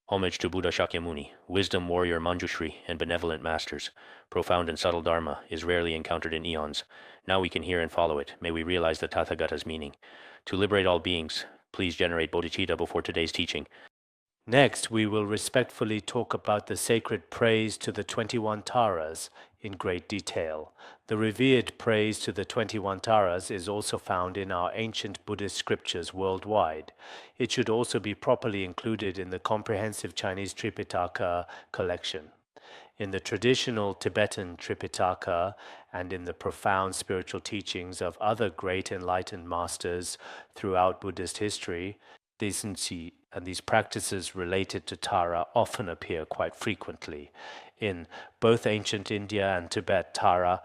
Homage to Buddha Shakyamuni, wisdom warrior Manjushri, and benevolent masters. Profound and subtle Dharma is rarely encountered in eons. Now we can hear and follow it. May we realize the Tathagata's meaning. To liberate all beings, please generate bodhicitta before today's teaching. Next, we will respectfully talk about the sacred praise to the 21 Taras in great detail. The revered praise to the 21 Taras is also found in our ancient Buddhist scriptures worldwide. It should also be properly included in the comprehensive Chinese Tripitaka collection. In the traditional Tibetan Tripitaka and in the profound spiritual teachings of other great enlightened masters throughout Buddhist history, decency and these practices related to Tara often appear quite frequently. In both ancient India and Tibet, Tara,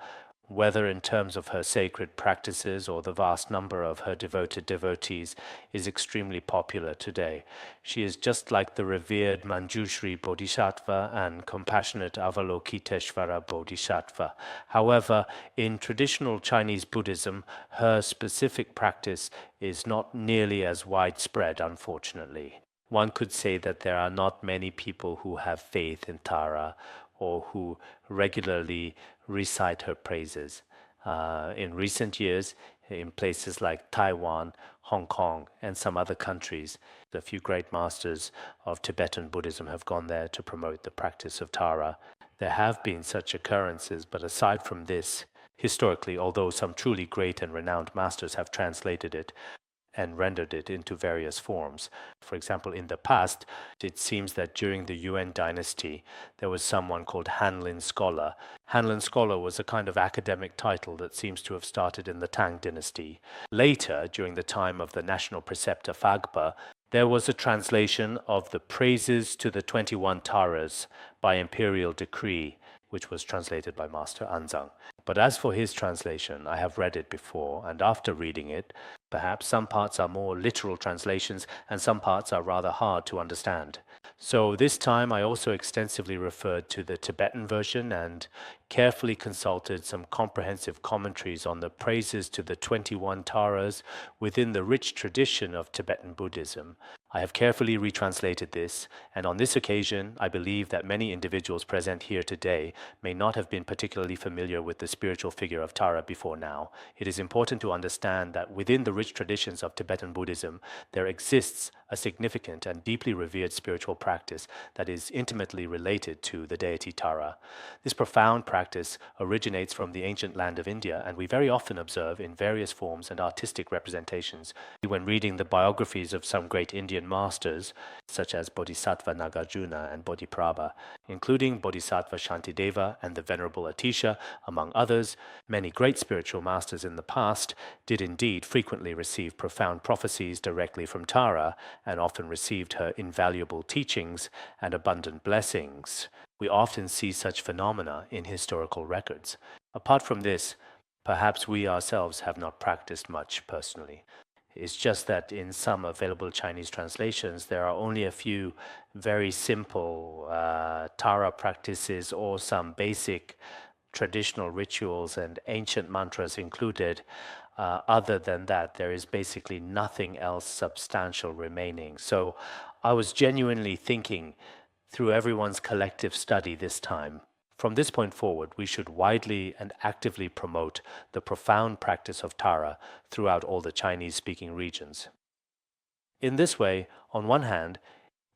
whether in terms of her sacred practices or the vast number of her devoted devotees, is extremely popular today. She is just like the revered Manjushri Bodhisattva and compassionate Avalokiteshvara Bodhisattva. However, in traditional Chinese Buddhism, her specific practice is not nearly as widespread, unfortunately. One could say that there are not many people who have faith in Tara or who regularly recite her praises. In recent years, in places like Taiwan, Hong Kong, and some other countries, a few great masters of Tibetan Buddhism have gone there to promote the practice of Tara. There have been such occurrences, but aside from this, historically, although some truly great and renowned masters have translated it, and rendered it into various forms. For example, in the past, it seems that during the Yuan dynasty, there was someone called Hanlin Scholar. Hanlin Scholar was a kind of academic title that seems to have started in the Tang dynasty. Later, during the time of the national preceptor Fagba, there was a translation of the Praises to the 21 Taras by imperial decree, which was translated by Master Anzang. But as for his translation, I have read it before, and after reading it, perhaps some parts are more literal translations and some parts are rather hard to understand. So this time I also extensively referred to the Tibetan version and carefully consulted some comprehensive commentaries on the praises to the 21 Taras within the rich tradition of Tibetan Buddhism. I have carefully retranslated this, and on this occasion, I believe that many individuals present here today may not have been particularly familiar with the spiritual figure of Tara before now. It is important to understand that within the rich traditions of Tibetan Buddhism, there exists a significant and deeply revered spiritual practice that is intimately related to the deity Tara. This profound practice originates from the ancient land of India, and we very often observe in various forms and artistic representations. When reading the biographies of some great Indian masters, such as Bodhisattva Nagarjuna and Bodhiprabha, including Bodhisattva Shantideva and the Venerable Atisha, among others, many great spiritual masters in the past did indeed frequently receive profound prophecies directly from Tara, and often received her invaluable teachings and abundant blessings. We often see such phenomena in historical records. Apart from this, perhaps we ourselves have not practiced much personally. It's just that in some available Chinese translations, there are only a few very simple Tara practices or some basic traditional rituals and ancient mantras included. Other than that, there is basically nothing else substantial remaining. So I was genuinely thinking through everyone's collective study this time. From this point forward, we should widely and actively promote the profound practice of Tara throughout all the Chinese-speaking regions. In this way, on one hand,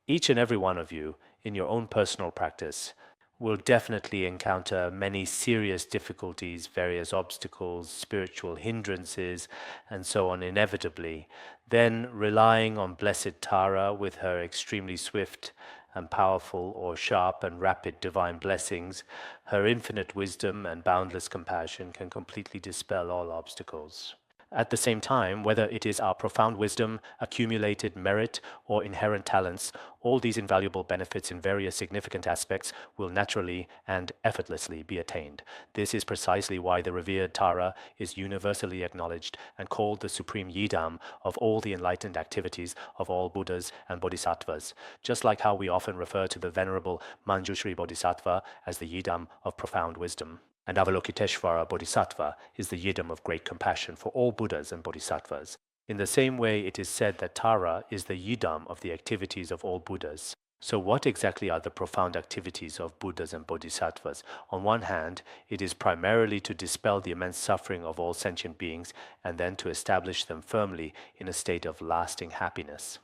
each and every one of you, in your own personal practice, will definitely encounter many serious difficulties, various obstacles, spiritual hindrances, and so on inevitably. Then, relying on Blessed Tara with her extremely swift and powerful or sharp and rapid divine blessings, her infinite wisdom and boundless compassion can completely dispel all obstacles. At the same time, whether it is our profound wisdom, accumulated merit, or inherent talents, all these invaluable benefits in various significant aspects will naturally and effortlessly be attained. This is precisely why the revered Tara is universally acknowledged and called the supreme yidam of all the enlightened activities of all Buddhas and Bodhisattvas, just like how we often refer to the venerable Manjushri Bodhisattva as the yidam of profound wisdom. And Avalokiteshvara Bodhisattva is the yidam of great compassion for all Buddhas and Bodhisattvas. In the same way, it is said that Tara is the yidam of the activities of all Buddhas. So what exactly are the profound activities of Buddhas and Bodhisattvas? On one hand, it is primarily to dispel the immense suffering of all sentient beings and then to establish them firmly in a state of lasting happiness.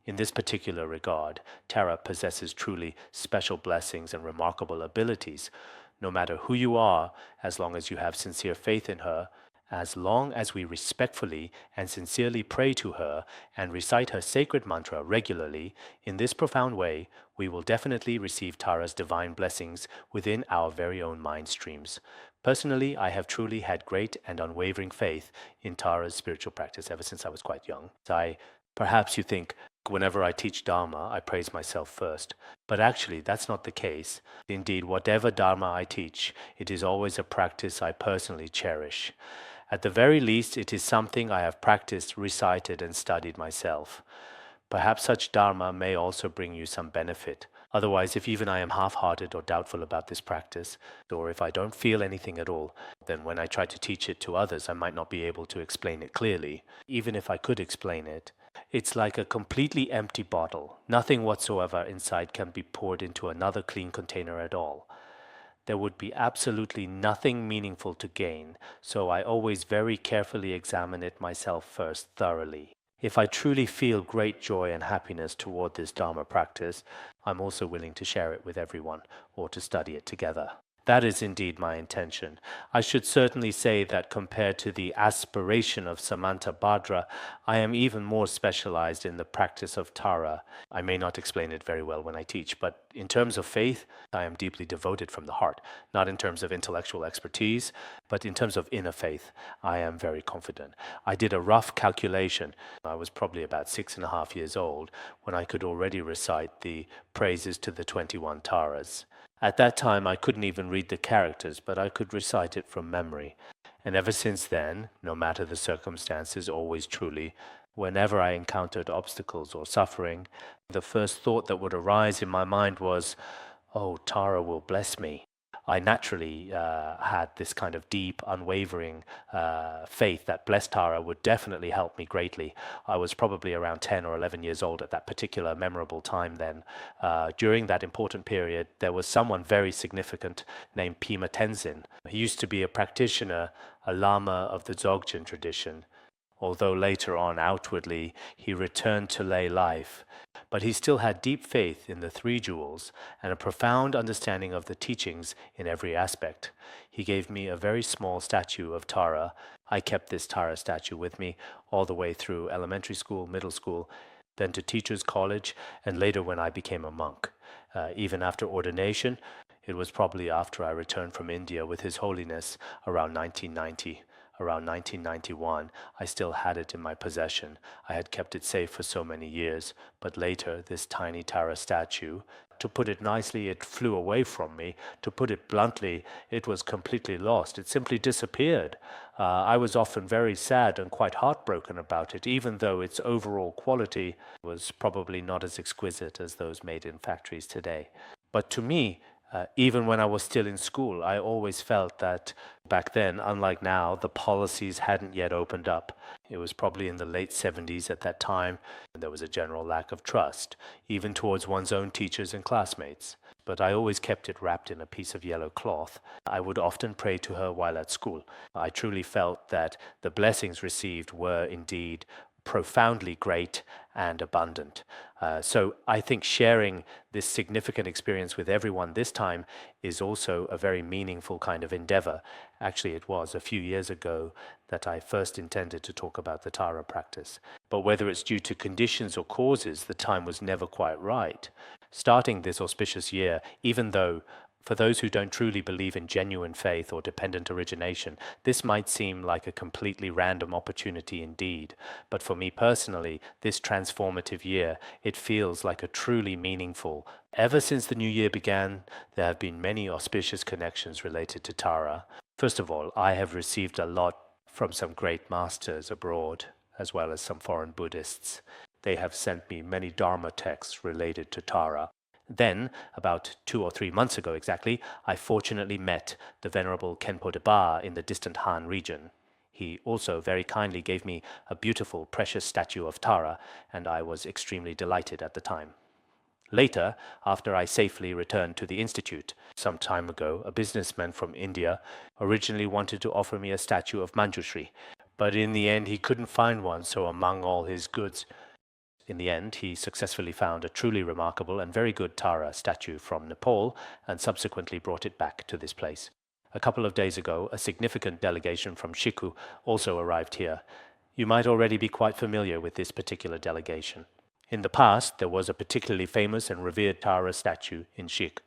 In this particular regard, Tara possesses truly special blessings and remarkable abilities. No matter who you are, as long as you have sincere faith in her, as long as we respectfully and sincerely pray to her and recite her sacred mantra regularly, in this profound way, we will definitely receive Tara's divine blessings within our very own mind streams. Personally, I have truly had great and unwavering faith in Tara's spiritual practice ever since I was quite young. Perhaps you think, whenever I teach Dharma, I praise myself first. But actually, that's not the case. Indeed, whatever Dharma I teach, it is always a practice I personally cherish. At the very least, it is something I have practiced, recited, and studied myself. Perhaps such Dharma may also bring you some benefit. Otherwise, if even I am half-hearted or doubtful about this practice, or if I don't feel anything at all, then when I try to teach it to others, I might not be able to explain it clearly. Even if I could explain it, it's like a completely empty bottle. Nothing whatsoever inside can be poured into another clean container at all. There would be absolutely nothing meaningful to gain, so I always very carefully examine it myself first thoroughly. If I truly feel great joy and happiness toward this Dharma practice, I'm also willing to share it with everyone or to study it together. That is indeed my intention. I should certainly say that compared to the aspiration of Samantabhadra, I am even more specialized in the practice of Tara. I may not explain it very well when I teach, but in terms of faith, I am deeply devoted from the heart. Not in terms of intellectual expertise, but in terms of inner faith, I am very confident. I did a rough calculation. I was probably about 6.5 years old when I could already recite the praises to the 21 Taras. At that time, I couldn't even read the characters, but I could recite it from memory. And ever since then, no matter the circumstances, always truly, whenever I encountered obstacles or suffering, the first thought that would arise in my mind was, oh, Tara will bless me. I naturally had this kind of deep, unwavering faith that blessed Tara would definitely help me greatly. I was probably around 10 or 11 years old at that particular memorable time then. During that important period, there was someone very significant named Pema Tenzin. He used to be a practitioner, a lama of the Dzogchen tradition, although later on, outwardly, he returned to lay life. But he still had deep faith in the three jewels and a profound understanding of the teachings in every aspect. He gave me a very small statue of Tara. I kept this Tara statue with me all the way through elementary school, middle school, then to teachers' college, and later when I became a monk. Even after ordination, it was probably after I returned from India with His Holiness around 1990. Around 1991, I still had it in my possession. I had kept it safe for so many years, but later this tiny Tara statue, to put it nicely, it flew away from me. To put it bluntly, it was completely lost. It simply disappeared. I was often very sad and quite heartbroken about it, even though its overall quality was probably not as exquisite as those made in factories today. But to me, even when I was still in school, I always felt that back then, unlike now, the policies hadn't yet opened up. It was probably in the late 70s at that time, and there was a general lack of trust, even towards one's own teachers and classmates. But I always kept it wrapped in a piece of yellow cloth. I would often pray to her while at school. I truly felt that the blessings received were indeed profoundly great and abundant. So I think sharing this significant experience with everyone this time is also a very meaningful kind of endeavor. Actually, it was a few years ago that I first intended to talk about the Tara practice. But whether it's due to conditions or causes, the time was never quite right. Starting this auspicious year, even though for those who don't truly believe in genuine faith or dependent origination, this might seem like a completely random opportunity indeed. But for me personally, this transformative year, it feels like a truly meaningful. Ever since the new year began, there have been many auspicious connections related to Tara. First of all, I have received a lot from some great masters abroad, as well as some foreign Buddhists. They have sent me many Dharma texts related to Tara. Then, about 2 or 3 months ago exactly, I fortunately met the Venerable Khenpo Sodargye in the distant Han region. He also very kindly gave me a beautiful, precious statue of Tara, and I was extremely delighted at the time. Later, after I safely returned to the institute, some time ago, a businessman from India originally wanted to offer me a statue of Manjushri, but in the end he couldn't find one, so among all his goods, in the end, he successfully found a truly remarkable and very good Tara statue from Nepal and subsequently brought it back to this place. A couple of days ago, a significant delegation from Shiku also arrived here. You might already be quite familiar with this particular delegation. In the past, there was a particularly famous and revered Tara statue in Shik.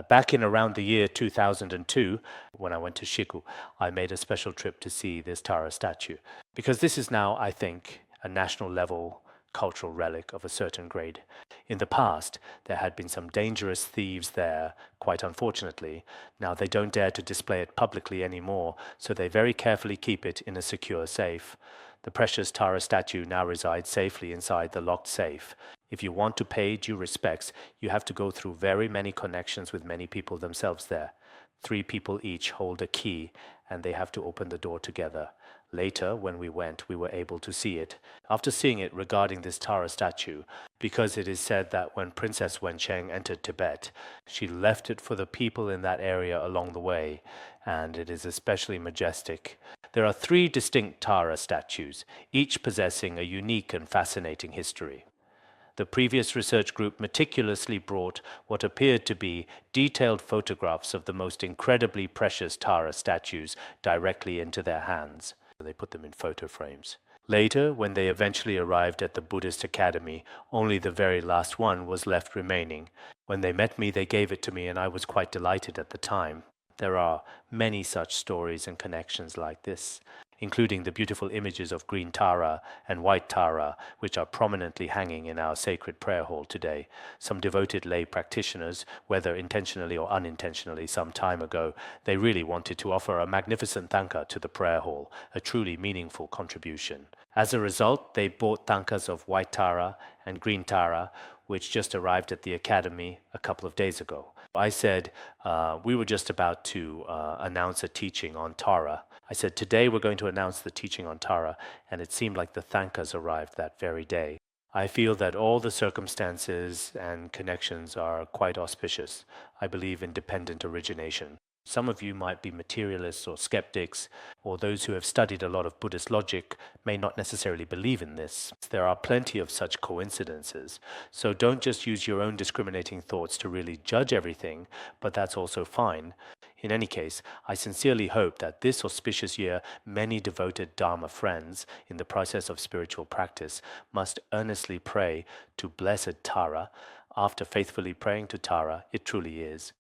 Back in around the year 2002, when I went to Shiku, I made a special trip to see this Tara statue, because this is now, I think, a national level cultural relic of a certain grade. In the past, there had been some dangerous thieves there, quite unfortunately. Now they don't dare to display it publicly anymore, so they very carefully keep it in a secure safe. The precious Tara statue now resides safely inside the locked safe. If you want to pay due respects, you have to go through very many connections with many people themselves there. 3 people each hold a key, and they have to open the door together. Later, when we went, we were able to see it. After seeing it regarding this Tara statue, because it is said that when Princess Wencheng entered Tibet, she left it for the people in that area along the way, and it is especially majestic. There are 3 distinct Tara statues, each possessing a unique and fascinating history. The previous research group meticulously brought what appeared to be detailed photographs of the most incredibly precious Tara statues directly into their hands. They put them in photo frames. Later, when they eventually arrived at the Buddhist Academy, only the very last one was left remaining. When they met me, they gave it to me, and I was quite delighted at the time. There are many such stories and connections like this, including the beautiful images of green Tara and white Tara, which are prominently hanging in our sacred prayer hall today. Some devoted lay practitioners, whether intentionally or unintentionally some time ago, they really wanted to offer a magnificent tanka to the prayer hall, a truly meaningful contribution. As a result, they bought tankas of white Tara and green Tara, which just arrived at the academy a couple of days ago. I said, we were just about to announce a teaching on Tara. I said, today we're going to announce the teaching on Tara, and it seemed like the Thankas arrived that very day. I feel that all the circumstances and connections are quite auspicious. I believe in dependent origination. Some of you might be materialists or skeptics, or those who have studied a lot of Buddhist logic may not necessarily believe in this. There are plenty of such coincidences, so don't just use your own discriminating thoughts to really judge everything, but that's also fine. In any case, I sincerely hope that this auspicious year many devoted Dharma friends in the process of spiritual practice must earnestly pray to blessed Tara. After faithfully praying to Tara, it truly is.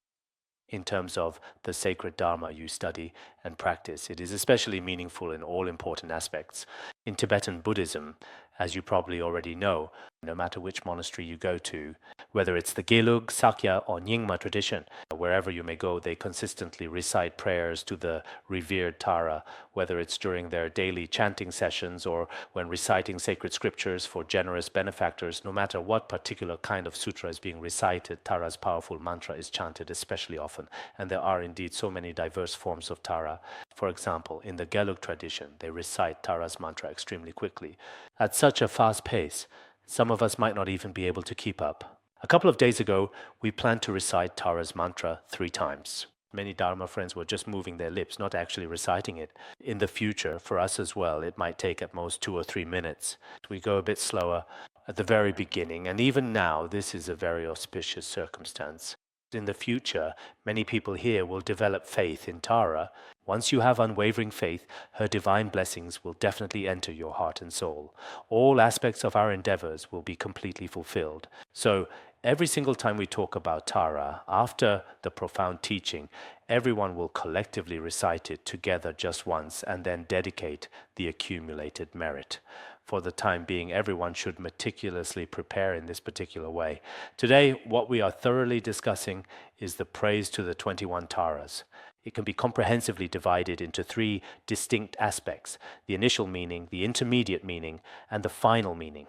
In terms of the sacred Dharma you study and practice, it is especially meaningful in all important aspects. In Tibetan Buddhism, as you probably already know, no matter which monastery you go to, whether it's the Gelug, Sakya, or Nyingma tradition, wherever you may go, they consistently recite prayers to the revered Tara, whether it's during their daily chanting sessions or when reciting sacred scriptures for generous benefactors. No matter what particular kind of sutra is being recited, Tara's powerful mantra is chanted especially often, and there are indeed so many diverse forms of Tara. For example, in the Gelug tradition, they recite Tara's mantra extremely quickly. At such a fast pace, some of us might not even be able to keep up. A couple of days ago, we planned to recite Tara's mantra 3 times. Many Dharma friends were just moving their lips, not actually reciting it. In the future, for us as well, it might take at most 2 or 3 minutes. We go a bit slower at the very beginning, and even now, this is a very auspicious circumstance. In the future, many people here will develop faith in Tara. Once you have unwavering faith, her divine blessings will definitely enter your heart and soul. All aspects of our endeavors will be completely fulfilled. So, every single time we talk about Tara, after the profound teaching, everyone will collectively recite it together just once and then dedicate the accumulated merit. For the time being, everyone should meticulously prepare in this particular way. Today, what we are thoroughly discussing is the praise to the 21 Taras. It can be comprehensively divided into 3 distinct aspects: the initial meaning, the intermediate meaning, and the final meaning.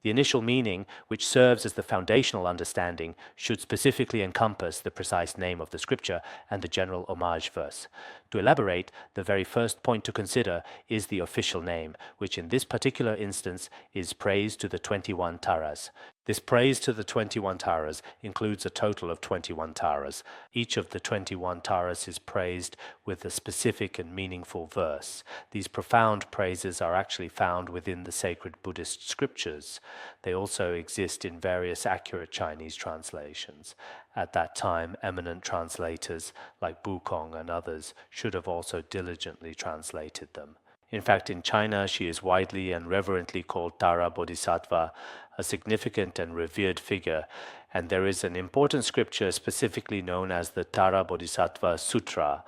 The initial meaning, which serves as the foundational understanding, should specifically encompass the precise name of the scripture and the general homage verse. To elaborate, the very first point to consider is the official name, which in this particular instance is praise to the 21 Taras. This praise to the 21 Taras includes a total of 21 Taras. Each of the 21 Taras is praised with a specific and meaningful verse. These profound praises are actually found within the sacred Buddhist scriptures. They also exist in various accurate Chinese translations. At that time, eminent translators like Bukong and others should have also diligently translated them. In fact, in China, she is widely and reverently called Tara Bodhisattva, a significant and revered figure, and there is an important scripture specifically known as the Tara Bodhisattva Sutra.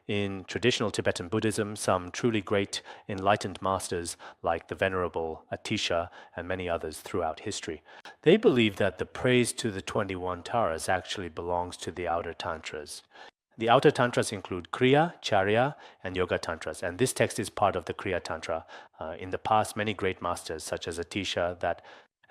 In traditional Tibetan Buddhism, some truly great enlightened masters, like the Venerable Atisha and many others throughout history, they believe that the praise to the 21 Taras actually belongs to the outer tantras. The outer tantras include Kriya, Charya, and Yoga tantras, and this text is part of the Kriya tantra. In the past, many great masters, such as Atisha, that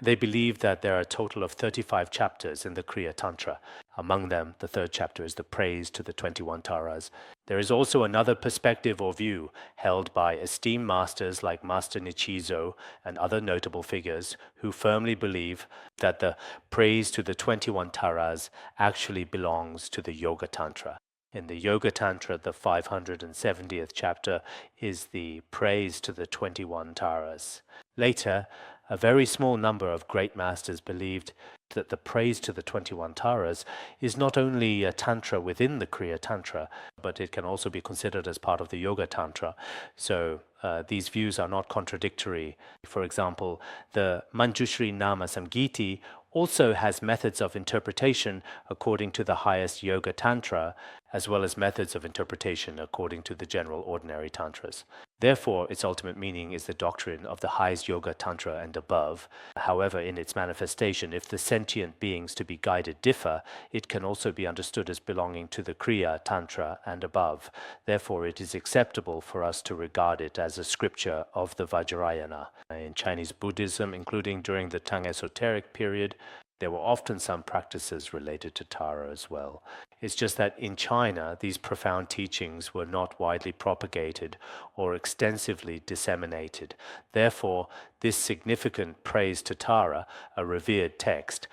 they believe that there are a total of 35 chapters in the Kriya tantra. Among them, the third chapter is the praise to the 21 taras. There is also another perspective or view held by esteemed masters like Master Nichizo and other notable figures who firmly believe that the praise to the 21 taras actually belongs to the Yoga tantra. In the Yoga Tantra, the 570th chapter is the praise to the 21 taras. Later, a very small number of great masters believed that the praise to the 21 taras is not only a tantra within the Kriya Tantra, but it can also be considered as part of the Yoga Tantra. So these views are not contradictory. For example, the Manjushri Nama Samgiti also has methods of interpretation according to the highest Yoga Tantra, as well as methods of interpretation according to the general ordinary tantras. Therefore, its ultimate meaning is the doctrine of the highest Yoga Tantra and above. However, in its manifestation, if the sentient beings to be guided differ, it can also be understood as belonging to the Kriya Tantra and above. Therefore, it is acceptable for us to regard it as a scripture of the Vajrayana. In Chinese Buddhism, including during the Tang esoteric period, there were often some practices related to Tara as well. It's just that in China, these profound teachings were not widely propagated or extensively disseminated. Therefore, this significant praise to Tara, a revered text,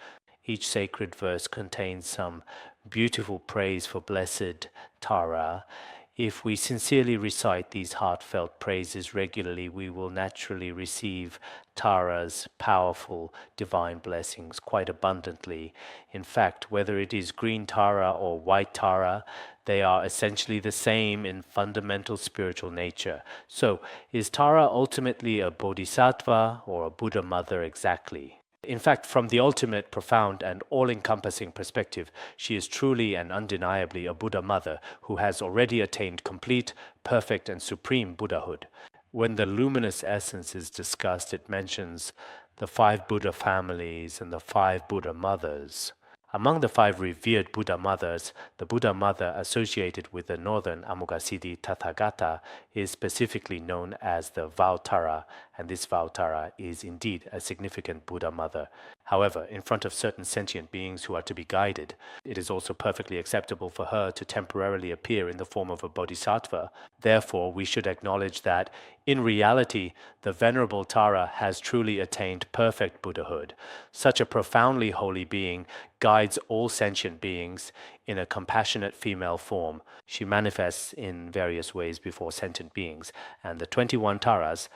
each sacred verse contains some beautiful praise for blessed Tara. If we sincerely recite these heartfelt praises regularly, we will naturally receive Tara's powerful divine blessings quite abundantly. In fact, whether it is green Tara or white Tara, they are essentially the same in fundamental spiritual nature. So, is Tara ultimately a bodhisattva or a Buddha mother exactly? In fact, from the ultimate, profound, and all-encompassing perspective, she is truly and undeniably a Buddha mother who has already attained complete, perfect, and supreme Buddhahood. When the luminous essence is discussed, it mentions the 5 Buddha families and the 5 Buddha mothers. Among the 5 revered Buddha mothers, the Buddha mother associated with the northern Amoghasiddhi Tathagata is specifically known as the Vautara, and this Vautara is indeed a significant Buddha mother. However, in front of certain sentient beings who are to be guided, it is also perfectly acceptable for her to temporarily appear in the form of a bodhisattva. Therefore, we should acknowledge that, in reality, the Venerable Tara has truly attained perfect Buddhahood. Such a profoundly holy being guides all sentient beings in a compassionate female form. She manifests in various ways before sentient beings, and the 21 Taras,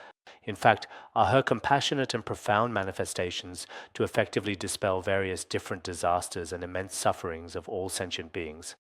in fact, are her compassionate and profound manifestations to effectively dispel various different disasters and immense sufferings of all sentient beings.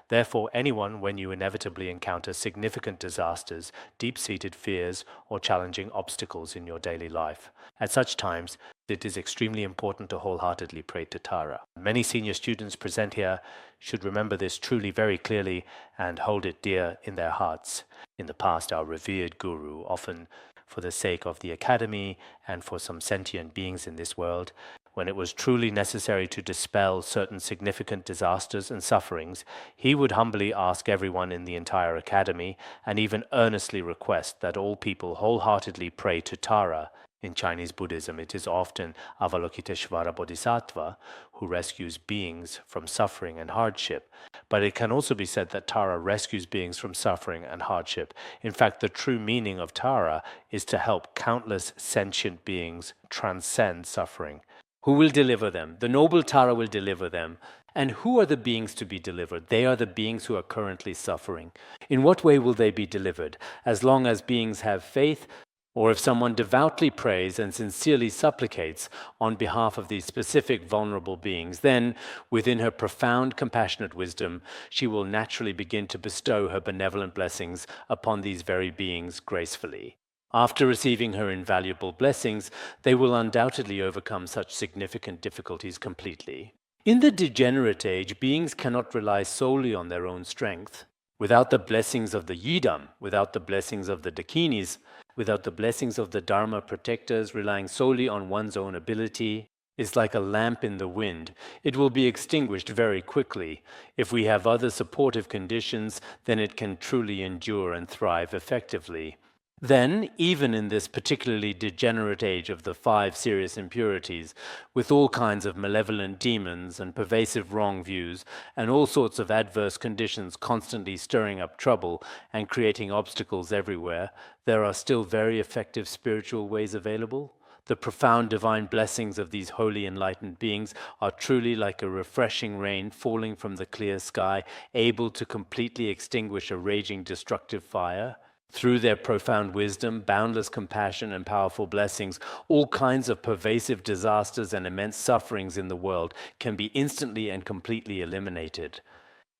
Therefore, anyone, when you inevitably encounter significant disasters, deep-seated fears, or challenging obstacles in your daily life, at such times, it is extremely important to wholeheartedly pray to Tara. Many senior students present here should remember this truly very clearly and hold it dear in their hearts. In the past, our revered guru, often for the sake of the academy and for some sentient beings in this world, when it was truly necessary to dispel certain significant disasters and sufferings, he would humbly ask everyone in the entire academy and even earnestly request that all people wholeheartedly pray to Tara. In Chinese Buddhism, it is often Avalokiteshvara Bodhisattva who rescues beings from suffering and hardship. But it can also be said that Tara rescues beings from suffering and hardship. In fact, the true meaning of Tara is to help countless sentient beings transcend suffering. Who will deliver them? The noble Tara will deliver them. And who are the beings to be delivered? They are the beings who are currently suffering. In what way will they be delivered? As long as beings have faith, or if someone devoutly prays and sincerely supplicates on behalf of these specific vulnerable beings, then, within her profound compassionate wisdom, she will naturally begin to bestow her benevolent blessings upon these very beings gracefully. After receiving her invaluable blessings, they will undoubtedly overcome such significant difficulties completely. In the degenerate age, beings cannot rely solely on their own strength. Without the blessings of the Yidam, without the blessings of the Dakinis, without the blessings of the Dharma protectors, relying solely on one's own ability is like a lamp in the wind. It will be extinguished very quickly. If we have other supportive conditions, then it can truly endure and thrive effectively. Then, even in this particularly degenerate age of the 5 serious impurities, with all kinds of malevolent demons and pervasive wrong views, and all sorts of adverse conditions constantly stirring up trouble and creating obstacles everywhere, there are still very effective spiritual ways available. The profound divine blessings of these holy enlightened beings are truly like a refreshing rain falling from the clear sky, able to completely extinguish a raging destructive fire. Through their profound wisdom, boundless compassion, and powerful blessings, all kinds of pervasive disasters and immense sufferings in the world can be instantly and completely eliminated.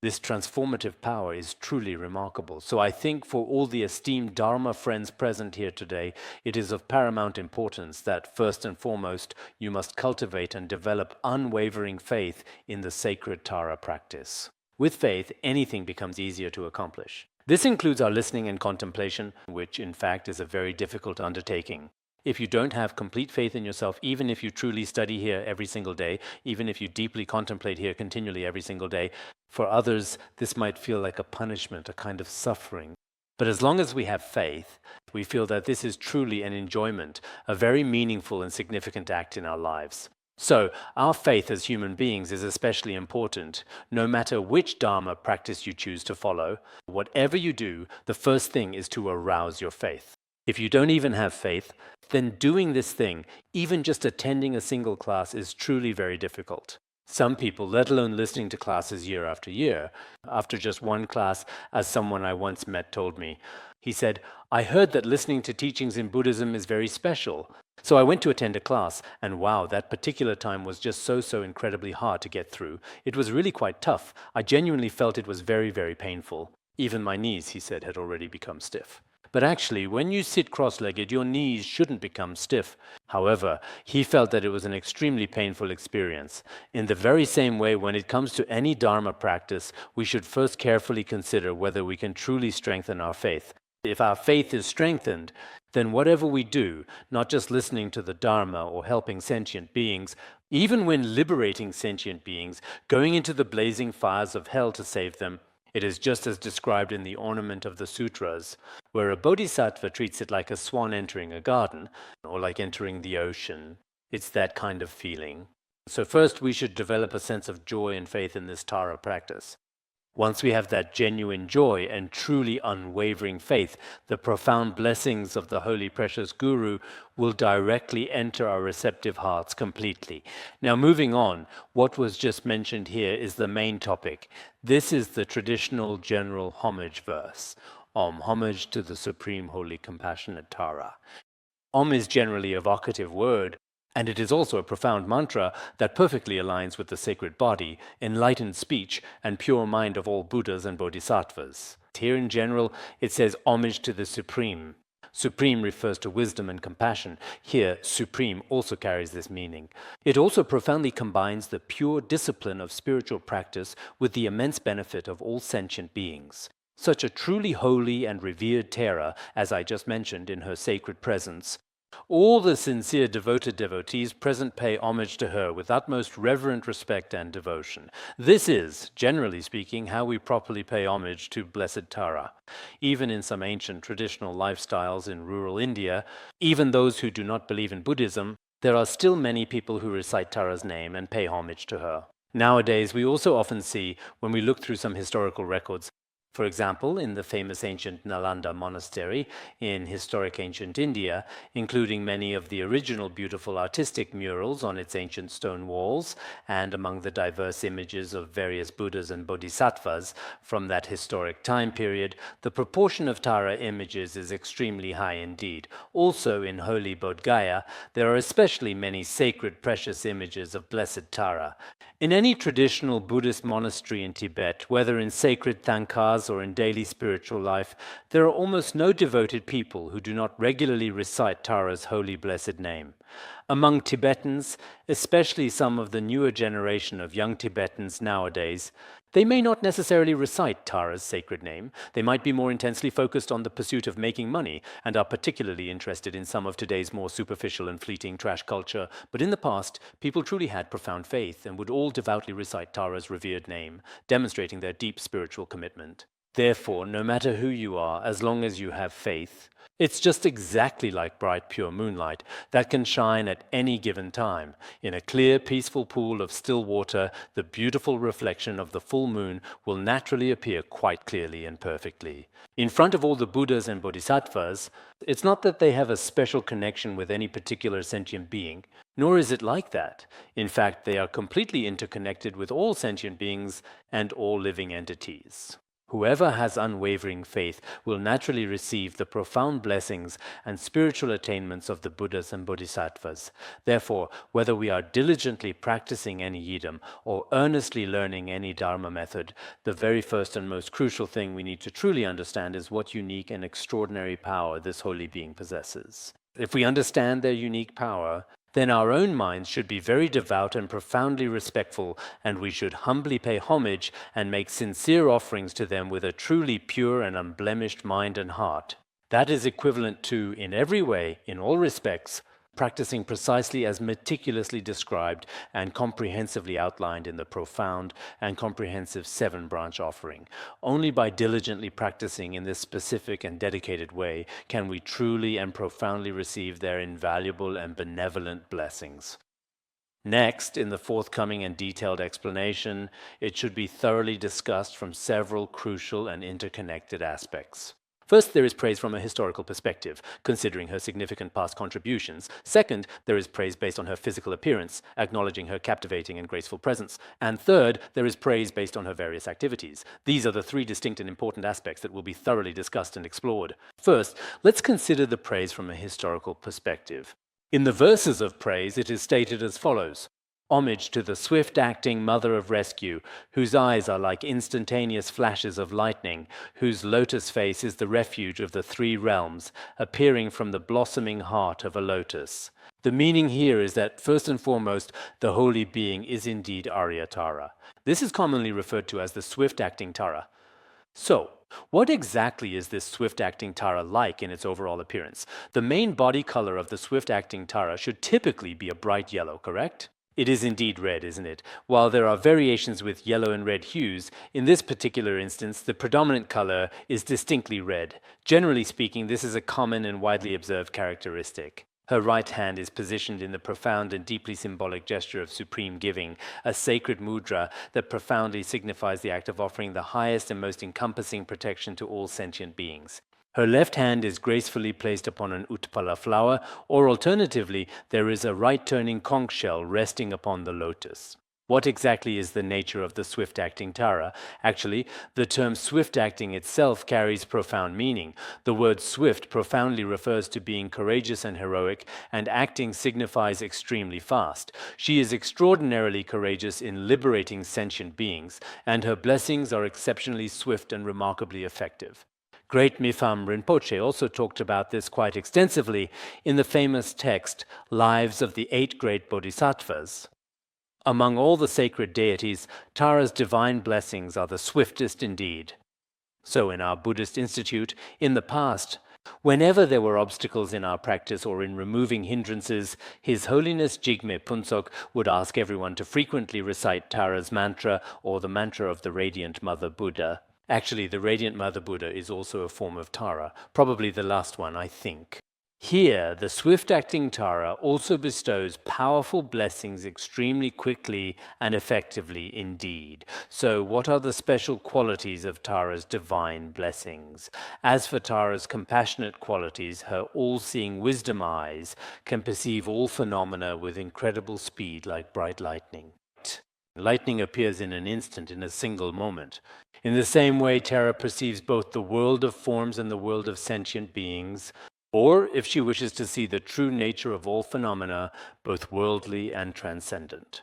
This transformative power is truly remarkable. So I think for all the esteemed Dharma friends present here today, it is of paramount importance that first and foremost you must cultivate and develop unwavering faith in the sacred Tara practice. With faith, anything becomes easier to accomplish. This includes our listening and contemplation, which in fact is a very difficult undertaking. If you don't have complete faith in yourself, even if you truly study here every single day, even if you deeply contemplate here continually every single day, for others this might feel like a punishment, a kind of suffering. But as long as we have faith, we feel that this is truly an enjoyment, a very meaningful and significant act in our lives. So, our faith as human beings is especially important. No matter which Dharma practice you choose to follow, whatever you do, the first thing is to arouse your faith. If you don't even have faith, then doing this thing, even just attending a single class, is truly very difficult. Some people, let alone listening to classes year after year, after just one class, as someone I once met told me, he said, "I heard that listening to teachings in Buddhism is very special. So I went to attend a class, and wow, that particular time was just so incredibly hard to get through. It was really quite tough. I genuinely felt it was very, very painful. Even my knees," he said, "had already become stiff." But actually, when you sit cross-legged, your knees shouldn't become stiff. However, he felt that it was an extremely painful experience. In the very same way, when it comes to any Dharma practice, we should first carefully consider whether we can truly strengthen our faith. If our faith is strengthened, then whatever we do, not just listening to the Dharma or helping sentient beings, even when liberating sentient beings, going into the blazing fires of hell to save them, it is just as described in the ornament of the sutras, where a bodhisattva treats it like a swan entering a garden, or like entering the ocean. It's that kind of feeling. So first we should develop a sense of joy and faith in this Tara practice. Once we have that genuine joy and truly unwavering faith, the profound blessings of the holy precious Guru will directly enter our receptive hearts completely. Now moving on, what was just mentioned here is the main topic. This is the traditional general homage verse. Om, homage to the Supreme Holy Compassionate Tara. Om is generally a vocative word, and it is also a profound mantra that perfectly aligns with the sacred body, enlightened speech, and pure mind of all Buddhas and Bodhisattvas. Here in general, it says homage to the Supreme. Supreme refers to wisdom and compassion. Here, Supreme also carries this meaning. It also profoundly combines the pure discipline of spiritual practice with the immense benefit of all sentient beings. Such a truly holy and revered Tara, as I just mentioned in her sacred presence, all the sincere devoted devotees present pay homage to her with utmost reverent respect and devotion. This is, generally speaking, how we properly pay homage to Blessed Tara. Even in some ancient traditional lifestyles in rural India, even those who do not believe in Buddhism, there are still many people who recite Tara's name and pay homage to her. Nowadays, we also often see, when we look through some historical records, For example, in the famous ancient Nalanda monastery in historic ancient India, including many of the original beautiful artistic murals on its ancient stone walls, and among the diverse images of various Buddhas and Bodhisattvas from that historic time period, the proportion of Tara images is extremely high indeed. Also in holy Bodh Gaya, there are especially many sacred precious images of blessed Tara. In any traditional Buddhist monastery in Tibet, whether in sacred thankas or in daily spiritual life, there are almost no devoted people who do not regularly recite Tara's holy blessed name. Among Tibetans, especially some of the newer generation of young Tibetans nowadays, they may not necessarily recite Tara's sacred name. They might be more intensely focused on the pursuit of making money and are particularly interested in some of today's more superficial and fleeting trash culture. But in the past, people truly had profound faith and would all devoutly recite Tara's revered name, demonstrating their deep spiritual commitment. Therefore, no matter who you are, as long as you have faith, it's just exactly like bright, pure moonlight that can shine at any given time. In a clear, peaceful pool of still water, the beautiful reflection of the full moon will naturally appear quite clearly and perfectly. In front of all the Buddhas and Bodhisattvas, it's not that they have a special connection with any particular sentient being, nor is it like that. In fact, they are completely interconnected with all sentient beings and all living entities. Whoever has unwavering faith will naturally receive the profound blessings and spiritual attainments of the Buddhas and Bodhisattvas. Therefore, whether we are diligently practicing any yidam or earnestly learning any dharma method, the very first and most crucial thing we need to truly understand is what unique and extraordinary power this holy being possesses. If we understand their unique power, then our own minds should be very devout and profoundly respectful, and we should humbly pay homage and make sincere offerings to them with a truly pure and unblemished mind and heart. That is equivalent to, in every way, in all respects, practicing precisely as meticulously described and comprehensively outlined in the profound and comprehensive seven-branch offering. Only by diligently practicing in this specific and dedicated way can we truly and profoundly receive their invaluable and benevolent blessings. Next, in the forthcoming and detailed explanation, it should be thoroughly discussed from several crucial and interconnected aspects. First, there is praise from a historical perspective, considering her significant past contributions. Second, there is praise based on her physical appearance, acknowledging her captivating and graceful presence. And third, there is praise based on her various activities. These are the three distinct and important aspects that will be thoroughly discussed and explored. First, let's consider the praise from a historical perspective. In the verses of praise, it is stated as follows: homage to the swift-acting mother of rescue, whose eyes are like instantaneous flashes of lightning, whose lotus face is the refuge of the three realms, appearing from the blossoming heart of a lotus. The meaning here is that, first and foremost, the holy being is indeed Arya Tara. This is commonly referred to as the swift-acting Tara. So, what exactly is this swift-acting Tara like in its overall appearance? The main body color of the swift-acting Tara should typically be a bright yellow, correct? It is indeed red, isn't it? While there are variations with yellow and red hues, in this particular instance, the predominant color is distinctly red. Generally speaking, this is a common and widely observed characteristic. Her right hand is positioned in the profound and deeply symbolic gesture of supreme giving, a sacred mudra that profoundly signifies the act of offering the highest and most encompassing protection to all sentient beings. Her left hand is gracefully placed upon an utpala flower, or alternatively, there is a right-turning conch shell resting upon the lotus. What exactly is the nature of the swift-acting Tara? Actually, the term swift-acting itself carries profound meaning. The word swift profoundly refers to being courageous and heroic, and acting signifies extremely fast. She is extraordinarily courageous in liberating sentient beings, and her blessings are exceptionally swift and remarkably effective. Great Mipham Rinpoche also talked about this quite extensively in the famous text, Lives of the Eight Great Bodhisattvas. Among all the sacred deities, Tara's divine blessings are the swiftest indeed. So in our Buddhist Institute, in the past, whenever there were obstacles in our practice or in removing hindrances, His Holiness Jigme Phuntsok would ask everyone to frequently recite Tara's mantra or the mantra of the Radiant Mother Buddha. Actually, the Radiant Mother Buddha is also a form of Tara, probably the last one, I think. Here, the swift-acting Tara also bestows powerful blessings extremely quickly and effectively indeed. So what are the special qualities of Tara's divine blessings? As for Tara's compassionate qualities, her all-seeing wisdom eyes can perceive all phenomena with incredible speed like bright lightning. Lightning appears in an instant, in a single moment. In the same way, Tara perceives both the world of forms and the world of sentient beings, or, if she wishes to see the true nature of all phenomena, both worldly and transcendent.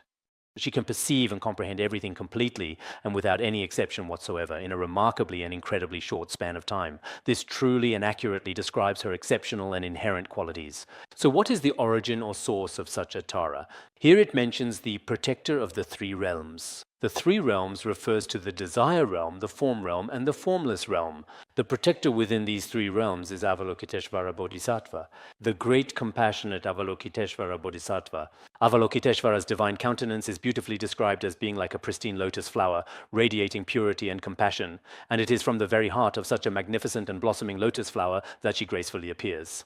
She can perceive and comprehend everything completely and without any exception whatsoever in a remarkably and incredibly short span of time. This truly and accurately describes her exceptional and inherent qualities. So what is the origin or source of such a Tara? Here it mentions the protector of the three realms. The three realms refers to the desire realm, the form realm, and the formless realm. The protector within these three realms is Avalokiteshvara Bodhisattva, the great compassionate Avalokiteshvara Bodhisattva. Avalokiteshvara's divine countenance is beautifully described as being like a pristine lotus flower, radiating purity and compassion, and it is from the very heart of such a magnificent and blossoming lotus flower that she gracefully appears.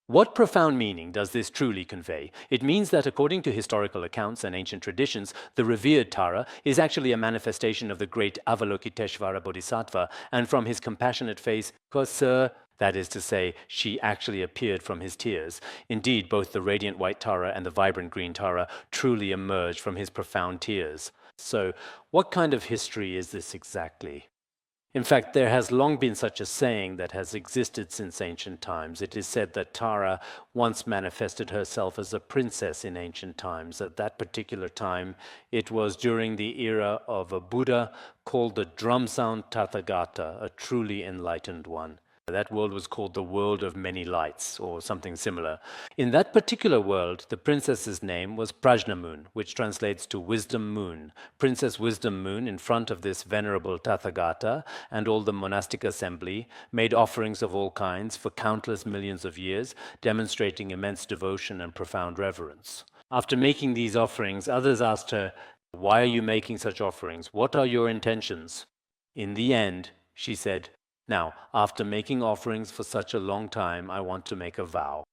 What profound meaning does this truly convey? It means that according to historical accounts and ancient traditions, the revered Tara is actually a manifestation of the great Avalokiteshvara Bodhisattva, and from his compassionate face, sir, that is to say, she actually appeared from his tears. Indeed, both the radiant white Tara and the vibrant green Tara truly emerged from his profound tears. So, what kind of history is this exactly? In fact, there has long been such a saying that has existed since ancient times. It is said that Tara once manifested herself as a princess in ancient times. At that particular time, it was during the era of a Buddha called the drum-sound Tathagata, a truly enlightened one. That world was called the world of many lights, or something similar. In that particular world, the princess's name was Prajna Moon, which translates to Wisdom Moon. Princess Wisdom Moon, in front of this venerable Tathagata and all the monastic assembly, made offerings of all kinds for countless millions of years, demonstrating immense devotion and profound reverence. After making these offerings, others asked her, "Why are you making such offerings? What are your intentions?" In the end, she said, "Now, after making offerings for such a long time, I want to make a vow."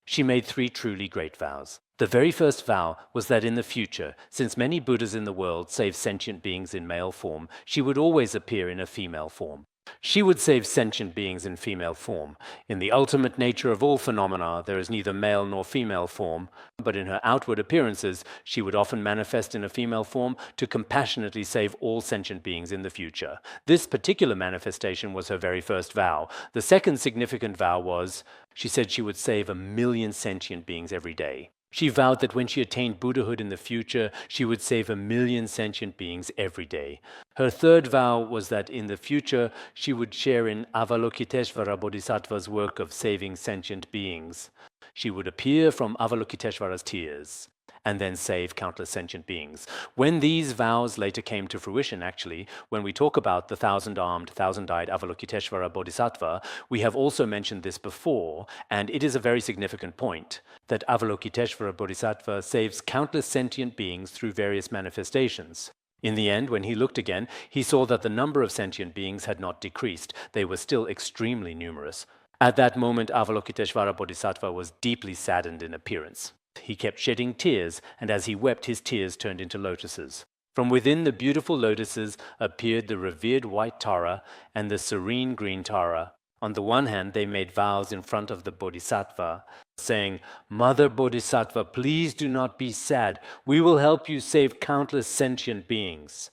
She made 3 truly great vows. The very first vow was that in the future, since many Buddhas in the world save sentient beings in male form, she would always appear in a female form. She would save sentient beings in female form. In the ultimate nature of all phenomena, there is neither male nor female form, but in her outward appearances, she would often manifest in a female form to compassionately save all sentient beings in the future. This particular manifestation was her very first vow. The second significant vow was, she said she would save 1,000,000 sentient beings every day. She vowed that when she attained Buddhahood in the future, she would save 1,000,000 sentient beings every day. Her third vow was that in the future, she would share in Avalokiteshvara Bodhisattva's work of saving sentient beings. She would appear from Avalokiteshvara's tears and then save countless sentient beings. When these vows later came to fruition, actually, when we talk about the 1,000-armed, 1,000-eyed Avalokiteshvara Bodhisattva, we have also mentioned this before, and it is a very significant point, that Avalokiteshvara Bodhisattva saves countless sentient beings through various manifestations. In the end, when he looked again, he saw that the number of sentient beings had not decreased. They were still extremely numerous. At that moment, Avalokiteshvara Bodhisattva was deeply saddened in appearance. He kept shedding tears, and as he wept, his tears turned into lotuses. From within the beautiful lotuses appeared the revered white Tara and the serene green Tara. On the one hand, they made vows in front of the Bodhisattva, saying, "Mother Bodhisattva, please do not be sad. We will help you save countless sentient beings."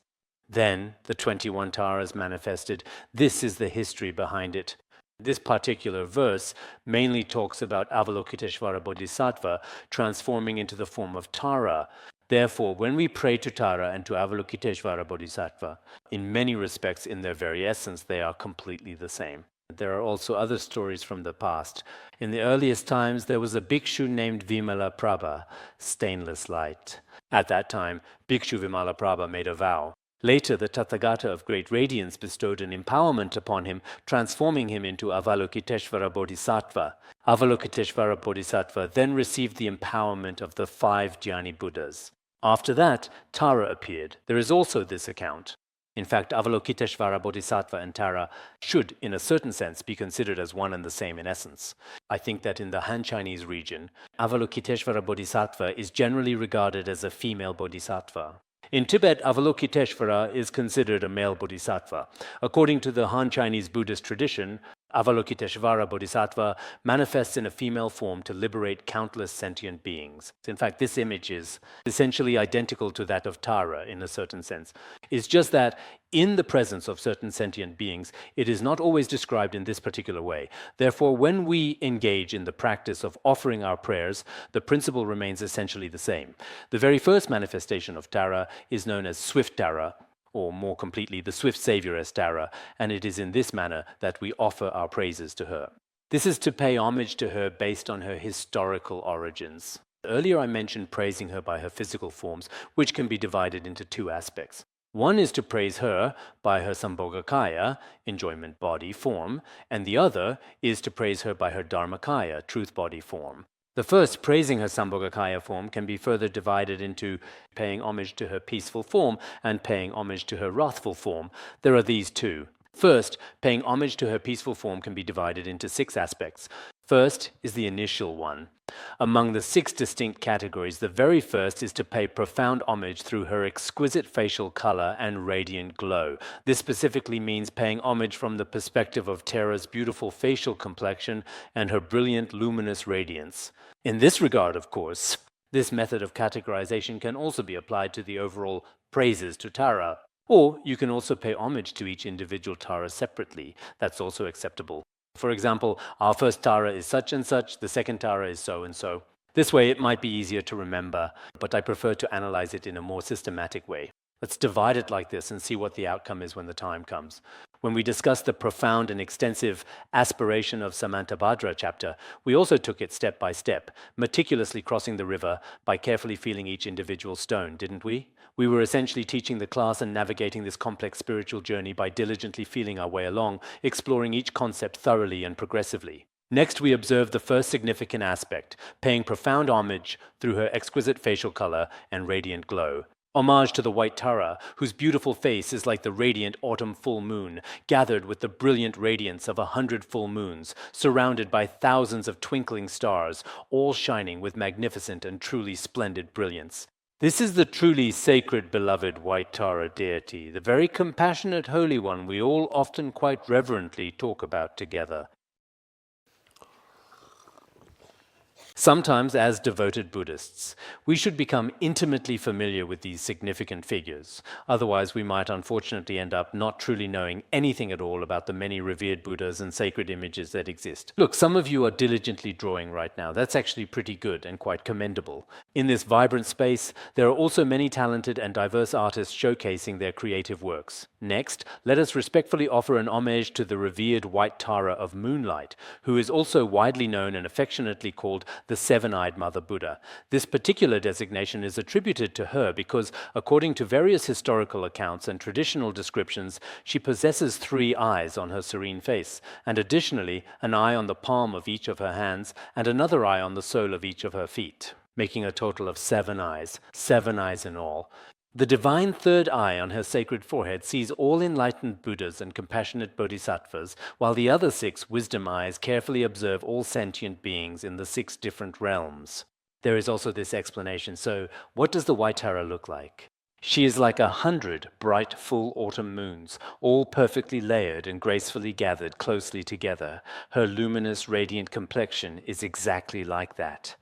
Then the 21 Taras manifested. This is the history behind it. This particular verse mainly talks about Avalokiteshvara Bodhisattva transforming into the form of Tara. Therefore, when we pray to Tara and to Avalokiteshvara Bodhisattva, in many respects, in their very essence, they are completely the same. There are also other stories from the past. In the earliest times, there was a bhikshu named Vimalaprabha, stainless light. At that time, Bhikshu Vimalaprabha made a vow. Later, the Tathagata of great radiance bestowed an empowerment upon him, transforming him into Avalokiteshvara Bodhisattva. Avalokiteshvara Bodhisattva then received the empowerment of the 5 Jnani Buddhas. After that, Tara appeared. There is also this account. In fact, Avalokiteshvara Bodhisattva and Tara should, in a certain sense, be considered as one and the same in essence. I think that in the Han Chinese region, Avalokiteshvara Bodhisattva is generally regarded as a female bodhisattva. In Tibet, Avalokiteshvara is considered a male bodhisattva. According to the Han Chinese Buddhist tradition, Avalokiteshvara Bodhisattva manifests in a female form to liberate countless sentient beings. In fact, this image is essentially identical to that of Tara in a certain sense. It's just that in the presence of certain sentient beings, it is not always described in this particular way. Therefore, when we engage in the practice of offering our prayers, the principle remains essentially the same. The very first manifestation of Tara is known as Swift Tara, or more completely, the swift Savioress Tara, and it is in this manner that we offer our praises to her. This is to pay homage to her based on her historical origins. Earlier I mentioned praising her by her physical forms, which can be divided into two aspects. One is to praise her by her Sambhogakaya, enjoyment body form, and the other is to praise her by her Dharmakaya, truth body form. The first, praising her Sambhogakaya form, can be further divided into paying homage to her peaceful form and paying homage to her wrathful form. There are these two. First, paying homage to her peaceful form can be divided into 6 aspects. First is the initial one. Among the 6 distinct categories, the very first is to pay profound homage through her exquisite facial color and radiant glow. This specifically means paying homage from the perspective of Tara's beautiful facial complexion and her brilliant luminous radiance. In this regard, of course, this method of categorization can also be applied to the overall praises to Tara. Or you can also pay homage to each individual Tara separately. That's also acceptable. For example, our first Tara is such and such, the second Tara is so and so. This way it might be easier to remember, but I prefer to analyze it in a more systematic way. Let's divide it like this and see what the outcome is when the time comes. When we discussed the profound and extensive aspiration of Samantabhadra chapter, we also took it step by step, meticulously crossing the river by carefully feeling each individual stone, didn't we? We were essentially teaching the class and navigating this complex spiritual journey by diligently feeling our way along, exploring each concept thoroughly and progressively. Next, we observed the first significant aspect, paying profound homage through her exquisite facial color and radiant glow. Homage to the white Tara, whose beautiful face is like the radiant autumn full moon, gathered with the brilliant radiance of 100 full moons, surrounded by thousands of twinkling stars, all shining with magnificent and truly splendid brilliance. This is the truly sacred, beloved white Tara deity, the very compassionate Holy One we all often quite reverently talk about together. Sometimes, as devoted Buddhists, we should become intimately familiar with these significant figures. Otherwise, we might unfortunately end up not truly knowing anything at all about the many revered Buddhas and sacred images that exist. Look, some of you are diligently drawing right now. That's actually pretty good and quite commendable. In this vibrant space, there are also many talented and diverse artists showcasing their creative works. Next, let us respectfully offer an homage to the revered white Tara of moonlight, who is also widely known and affectionately called the seven-eyed Mother Buddha. This particular designation is attributed to her because, according to various historical accounts and traditional descriptions, she possesses 3 eyes on her serene face, and additionally an eye on the palm of each of her hands and another eye on the sole of each of her feet, making a total of 7 eyes in all. The divine third eye on her sacred forehead sees all enlightened Buddhas and compassionate bodhisattvas, while the other 6 wisdom eyes carefully observe all sentient beings in the 6 different realms. There is also this explanation. So, what does the white Tara look like? She is like 100 bright, full autumn moons, all perfectly layered and gracefully gathered closely together. Her luminous, radiant complexion is exactly like that.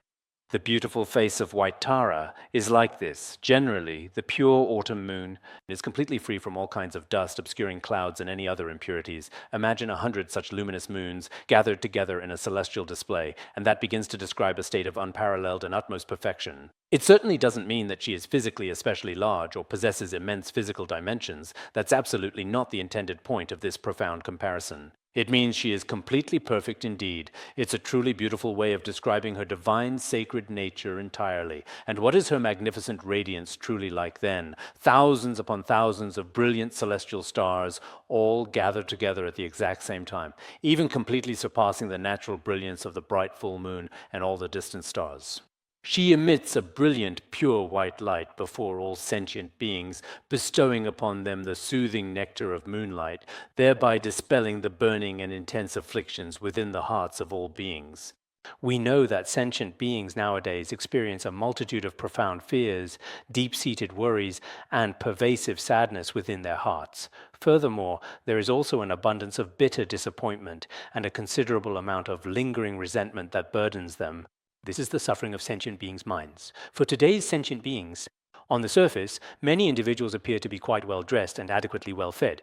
The beautiful face of white Tara is like this. Generally, the pure autumn moon is completely free from all kinds of dust, obscuring clouds, and any other impurities. Imagine 100 such luminous moons gathered together in a celestial display, and that begins to describe a state of unparalleled and utmost perfection. It certainly doesn't mean that she is physically especially large or possesses immense physical dimensions. That's absolutely not the intended point of this profound comparison. It means she is completely perfect indeed. It's a truly beautiful way of describing her divine, sacred nature entirely. And what is her magnificent radiance truly like then? Thousands upon thousands of brilliant celestial stars, all gathered together at the exact same time, even completely surpassing the natural brilliance of the bright full moon and all the distant stars. She emits a brilliant, pure white light before all sentient beings, bestowing upon them the soothing nectar of moonlight, thereby dispelling the burning and intense afflictions within the hearts of all beings. We know that sentient beings nowadays experience a multitude of profound fears, deep-seated worries, and pervasive sadness within their hearts. Furthermore, there is also an abundance of bitter disappointment and a considerable amount of lingering resentment that burdens them. This is the suffering of sentient beings' minds. For today's sentient beings, on the surface, many individuals appear to be quite well dressed and adequately well fed.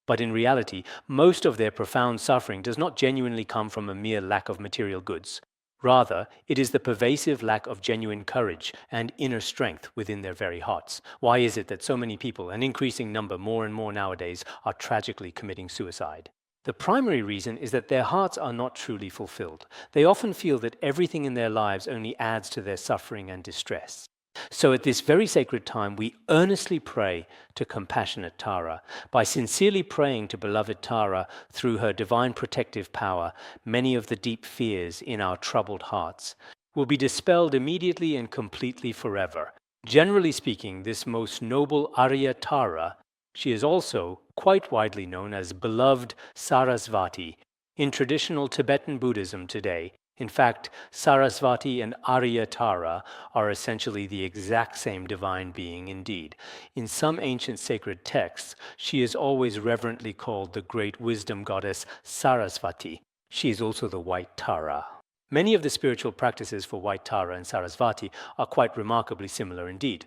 But in reality, most of their profound suffering does not genuinely come from a mere lack of material goods. Rather, it is the pervasive lack of genuine courage and inner strength within their very hearts. Why is it that so many people, an increasing number more and more nowadays, are tragically committing suicide? The primary reason is that their hearts are not truly fulfilled. They often feel that everything in their lives only adds to their suffering and distress. So at this very sacred time, we earnestly pray to compassionate Tara. By sincerely praying to beloved Tara through her divine protective power, many of the deep fears in our troubled hearts will be dispelled immediately and completely forever. Generally speaking, this most noble Arya Tara, she is also quite widely known as beloved Sarasvati. In traditional Tibetan Buddhism today, in fact, Sarasvati and Arya Tara are essentially the exact same divine being indeed. In some ancient sacred texts, she is always reverently called the great wisdom goddess Sarasvati. She is also the white Tara. Many of the spiritual practices for white Tara and Sarasvati are quite remarkably similar indeed.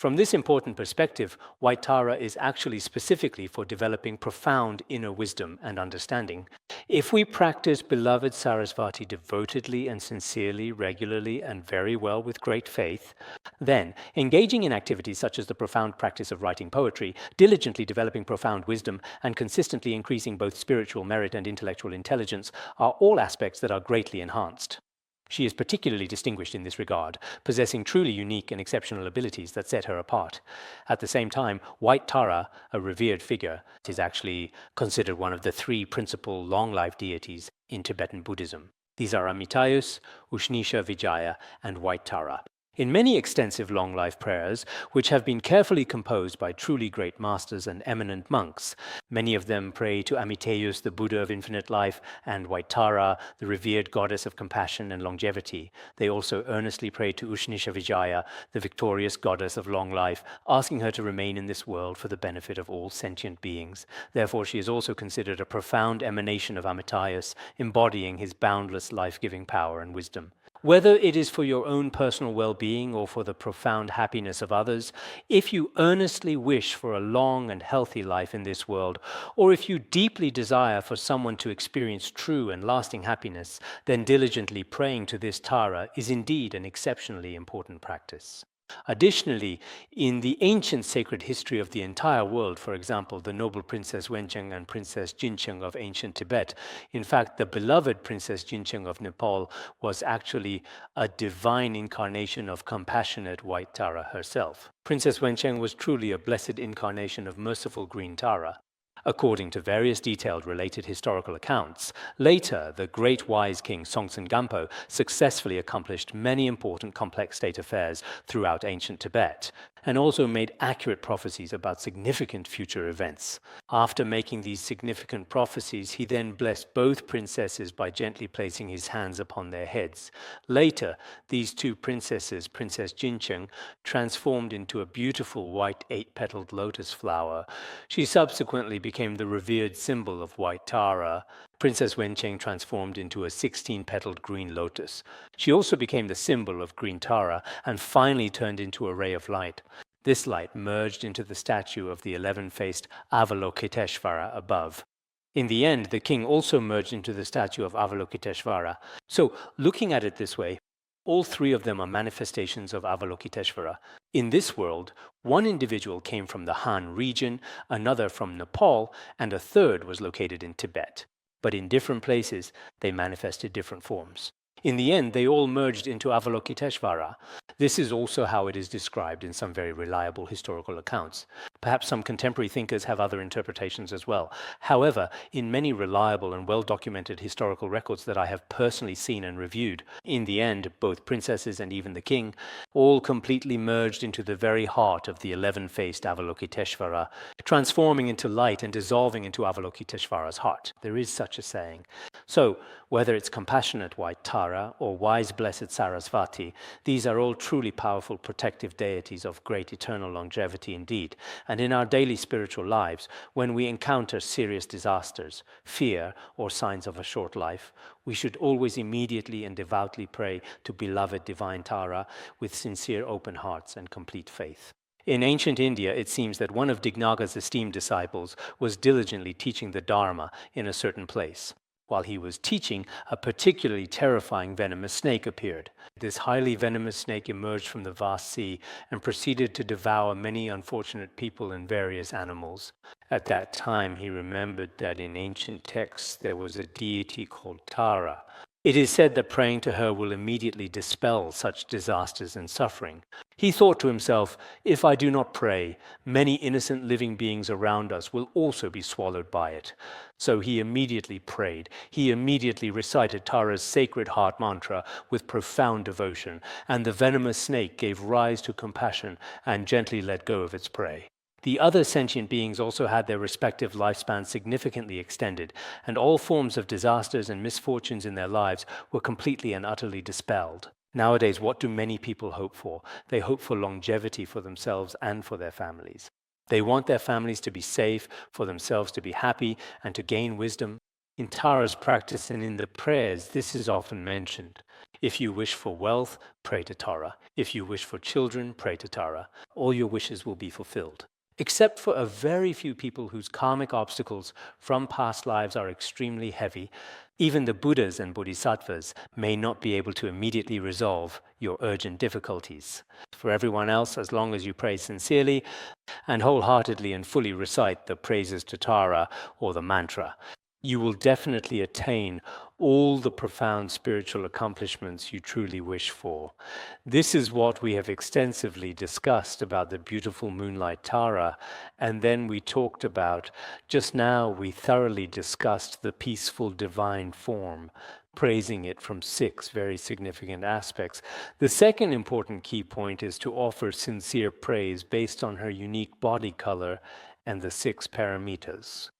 From this important perspective, white Tara is actually specifically for developing profound inner wisdom and understanding. If we practice beloved Sarasvati devotedly and sincerely, regularly, and very well with great faith, then engaging in activities such as the profound practice of writing poetry, diligently developing profound wisdom, and consistently increasing both spiritual merit and intellectual intelligence are all aspects that are greatly enhanced. She is particularly distinguished in this regard, possessing truly unique and exceptional abilities that set her apart. At the same time, White Tara, a revered figure, is actually considered one of the three principal long-life deities in Tibetan Buddhism. These are Amitayus, Ushnisha Vijaya, and White Tara. In many extensive long-life prayers, which have been carefully composed by truly great masters and eminent monks, many of them pray to Amitayus, the Buddha of infinite life, and White Tara, the revered goddess of compassion and longevity. They also earnestly pray to Ushnisha Vijaya, the victorious goddess of long life, asking her to remain in this world for the benefit of all sentient beings. Therefore, she is also considered a profound emanation of Amitayus, embodying his boundless life-giving power and wisdom. Whether it is for your own personal well-being or for the profound happiness of others, if you earnestly wish for a long and healthy life in this world, or if you deeply desire for someone to experience true and lasting happiness, then diligently praying to this Tara is indeed an exceptionally important practice. Additionally, in the ancient sacred history of the entire world, for example, the noble Princess Wencheng and Princess Jincheng of ancient Tibet, in fact, the beloved Princess Jincheng of Nepal was actually a divine incarnation of compassionate White Tara herself. Princess Wencheng was truly a blessed incarnation of merciful Green Tara. According to various detailed related historical accounts, later the great wise king Songtsen Gampo successfully accomplished many important complex state affairs throughout ancient Tibet, and also made accurate prophecies about significant future events. After making these significant prophecies, he then blessed both princesses by gently placing his hands upon their heads. Later, these two princesses, Princess Jincheng, transformed into a beautiful white 8-petaled lotus flower. She subsequently became the revered symbol of White Tara. Princess Wencheng transformed into a 16-petaled green lotus. She also became the symbol of Green Tara and finally turned into a ray of light. This light merged into the statue of the 11-faced Avalokiteshvara above. In the end, the king also merged into the statue of Avalokiteshvara. So, looking at it this way, all three of them are manifestations of Avalokiteshvara. In this world, one individual came from the Han region, another from Nepal, and a third was located in Tibet. But in different places, they manifested different forms. In the end, they all merged into Avalokiteshvara. This is also how it is described in some very reliable historical accounts. Perhaps some contemporary thinkers have other interpretations as well. However, in many reliable and well-documented historical records that I have personally seen and reviewed, in the end, both princesses and even the king all completely merged into the very heart of the 11-faced Avalokiteshvara, transforming into light and dissolving into Avalokiteshvara's heart. There is such a saying. So, whether it's compassionate white Tara or wise blessed Sarasvati, these are all truly powerful protective deities of great eternal longevity indeed. And in our daily spiritual lives, when we encounter serious disasters, fear, or signs of a short life, we should always immediately and devoutly pray to beloved divine Tara with sincere open hearts and complete faith. In ancient India, it seems that one of Dignaga's esteemed disciples was diligently teaching the Dharma in a certain place. While he was teaching, a particularly terrifying venomous snake appeared. This highly venomous snake emerged from the vast sea and proceeded to devour many unfortunate people and various animals. At that time, he remembered that in ancient texts there was a deity called Tara. It is said that praying to her will immediately dispel such disasters and suffering. He thought to himself, if I do not pray, many innocent living beings around us will also be swallowed by it. So he immediately prayed. He immediately recited Tara's sacred heart mantra with profound devotion, and the venomous snake gave rise to compassion and gently let go of its prey. The other sentient beings also had their respective lifespans significantly extended, and all forms of disasters and misfortunes in their lives were completely and utterly dispelled. Nowadays, what do many people hope for? They hope for longevity for themselves and for their families. They want their families to be safe, for themselves to be happy, and to gain wisdom. In Tara's practice and in the prayers, this is often mentioned. If you wish for wealth, pray to Tara. If you wish for children, pray to Tara. All your wishes will be fulfilled. Except for a very few people whose karmic obstacles from past lives are extremely heavy, even the Buddhas and Bodhisattvas may not be able to immediately resolve your urgent difficulties. For everyone else, as long as you pray sincerely and wholeheartedly and fully recite the praises to Tara or the mantra, you will definitely attain all the profound spiritual accomplishments you truly wish for. This is what we have extensively discussed about the beautiful moonlight Tara, and then we talked about, just now we thoroughly discussed the peaceful divine form, praising it from 6 very significant aspects. The second important key point is to offer sincere praise based on her unique body color and the 6 paramitas.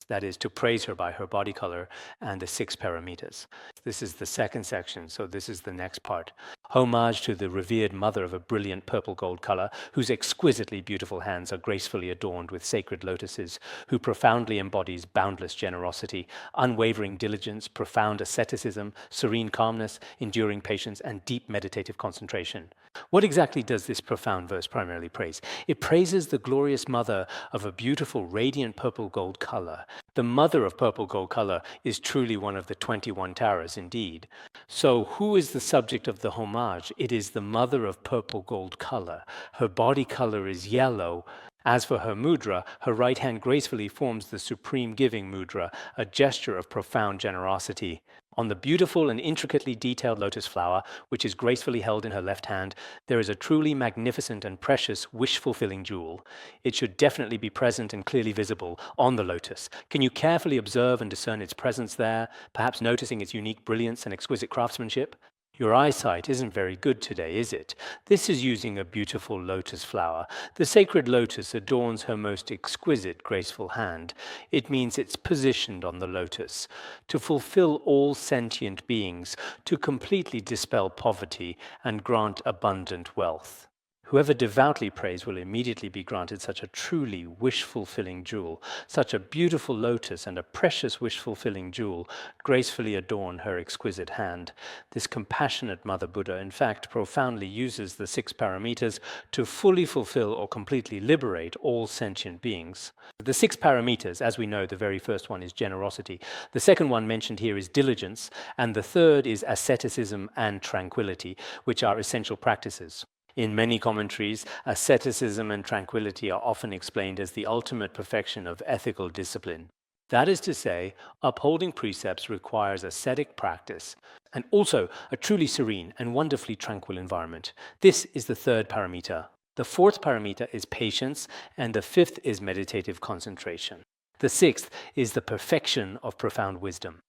That is, to praise her by her body color and the 6 paramitas. This is the second section, so this is the next part. Homage to the revered mother of a brilliant purple gold color, whose exquisitely beautiful hands are gracefully adorned with sacred lotuses, who profoundly embodies boundless generosity, unwavering diligence, profound asceticism, serene calmness, enduring patience, and deep meditative concentration. What exactly does this profound verse primarily praise? It praises the glorious mother of a beautiful, radiant purple gold color. The mother of purple gold color is truly one of the 21 Taras indeed. So who is the subject of the homage? It is the mother of purple gold color. Her body color is yellow. As for her mudra, her right hand gracefully forms the supreme giving mudra, a gesture of profound generosity. On the beautiful and intricately detailed lotus flower, which is gracefully held in her left hand, there is a truly magnificent and precious wish-fulfilling jewel. It should definitely be present and clearly visible on the lotus. Can you carefully observe and discern its presence there, perhaps noticing its unique brilliance and exquisite craftsmanship? Your eyesight isn't very good today, is it? This is using a beautiful lotus flower. The sacred lotus adorns her most exquisite, graceful hand. It means it's positioned on the lotus to fulfill all sentient beings, to completely dispel poverty and grant abundant wealth. Whoever devoutly prays will immediately be granted such a truly wish-fulfilling jewel. Such a beautiful lotus and a precious wish-fulfilling jewel gracefully adorn her exquisite hand. This compassionate Mother Buddha, in fact, profoundly uses the 6 paramitas to fully fulfill or completely liberate all sentient beings. The 6 paramitas, as we know, the very first one is generosity. The second one mentioned here is diligence, and the third is asceticism and tranquility, which are essential practices. In many commentaries, asceticism and tranquility are often explained as the ultimate perfection of ethical discipline. That is to say, upholding precepts requires ascetic practice and also a truly serene and wonderfully tranquil environment. This is the third paramita. The fourth paramita is patience, and the fifth is meditative concentration. The sixth is the perfection of profound wisdom.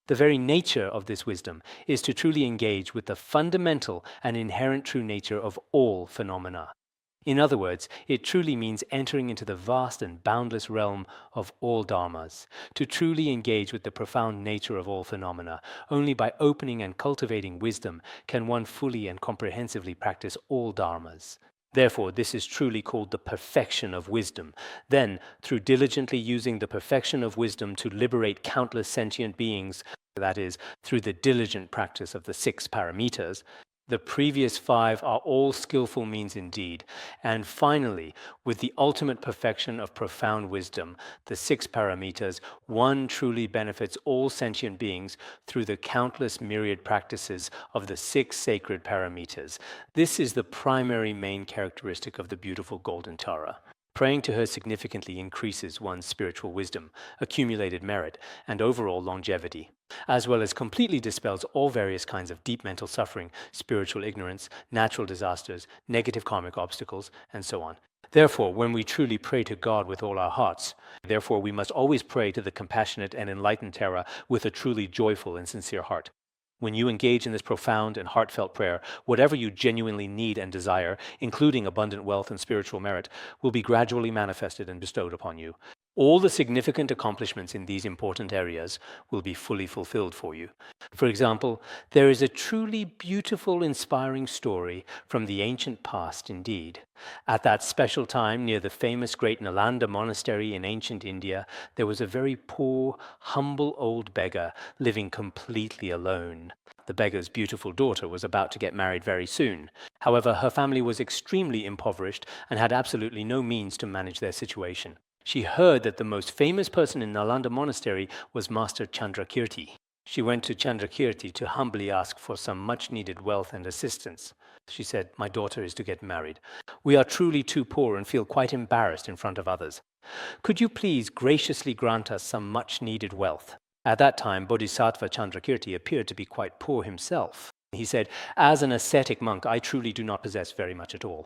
The very nature of this wisdom is to truly engage with the fundamental and inherent true nature of all phenomena. In other words, it truly means entering into the vast and boundless realm of all dharmas. To truly engage with the profound nature of all phenomena, only by opening and cultivating wisdom can one fully and comprehensively practice all dharmas. Therefore, this is truly called the perfection of wisdom. Then, through diligently using the perfection of wisdom to liberate countless sentient beings, that is, through the diligent practice of the six paramitas, the previous five are all skillful means indeed. And finally, with the ultimate perfection of profound wisdom, the six paramitas, one truly benefits all sentient beings through the countless myriad practices of the six sacred paramitas. This is the primary main characteristic of the beautiful Golden Tara. Praying to her significantly increases one's spiritual wisdom, accumulated merit, and overall longevity, as well as completely dispels all various kinds of deep mental suffering, spiritual ignorance, natural disasters, negative karmic obstacles, and so on. Therefore, when we truly pray to God with all our hearts, therefore we must always pray to the compassionate and enlightened Tara with a truly joyful and sincere heart. When you engage in this profound and heartfelt prayer, whatever you genuinely need and desire, including abundant wealth and spiritual merit, will be gradually manifested and bestowed upon you. All the significant accomplishments in these important areas will be fully fulfilled for you. For example, there is a truly beautiful, inspiring story from the ancient past indeed. At that special time, near the famous great Nalanda monastery in ancient India, there was a very poor, humble old beggar living completely alone. The beggar's beautiful daughter was about to get married very soon. However, her family was extremely impoverished and had absolutely no means to manage their situation. She heard that the most famous person in Nalanda monastery was Master Chandrakirti. She went to Chandrakirti to humbly ask for some much-needed wealth and assistance. She said, "My daughter is to get married. We are truly too poor and feel quite embarrassed in front of others. Could you please graciously grant us some much-needed wealth?" At that time, Bodhisattva Chandrakirti appeared to be quite poor himself. He said, "As an ascetic monk, I truly do not possess very much at all."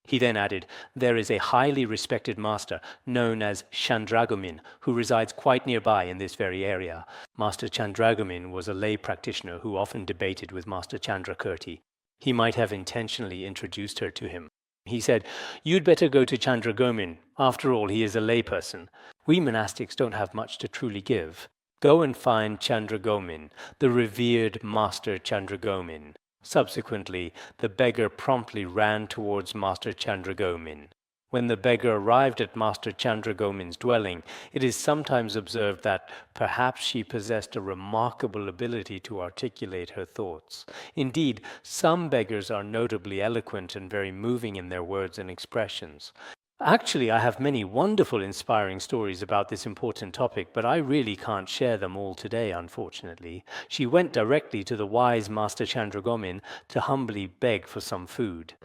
He then added, "There is a highly respected master known as Chandragomin who resides quite nearby in this very area." Master Chandragomin was a lay practitioner who often debated with Master Chandrakirti. He might have intentionally introduced her to him. He said, "You'd better go to Chandragomin. After all, he is a layperson. We monastics don't have much to truly give. Go and find Chandragomin, the revered Master Chandragomin." Subsequently, the beggar promptly ran towards Master Chandragomin. When the beggar arrived at Master Chandragomin's dwelling, it is sometimes observed that perhaps she possessed a remarkable ability to articulate her thoughts. Indeed, some beggars are notably eloquent and very moving in their words and expressions. Actually, I have many wonderful, inspiring stories about this important topic, but I really can't share them all today, unfortunately. She went directly to the wise Master Chandragomin to humbly beg for some food.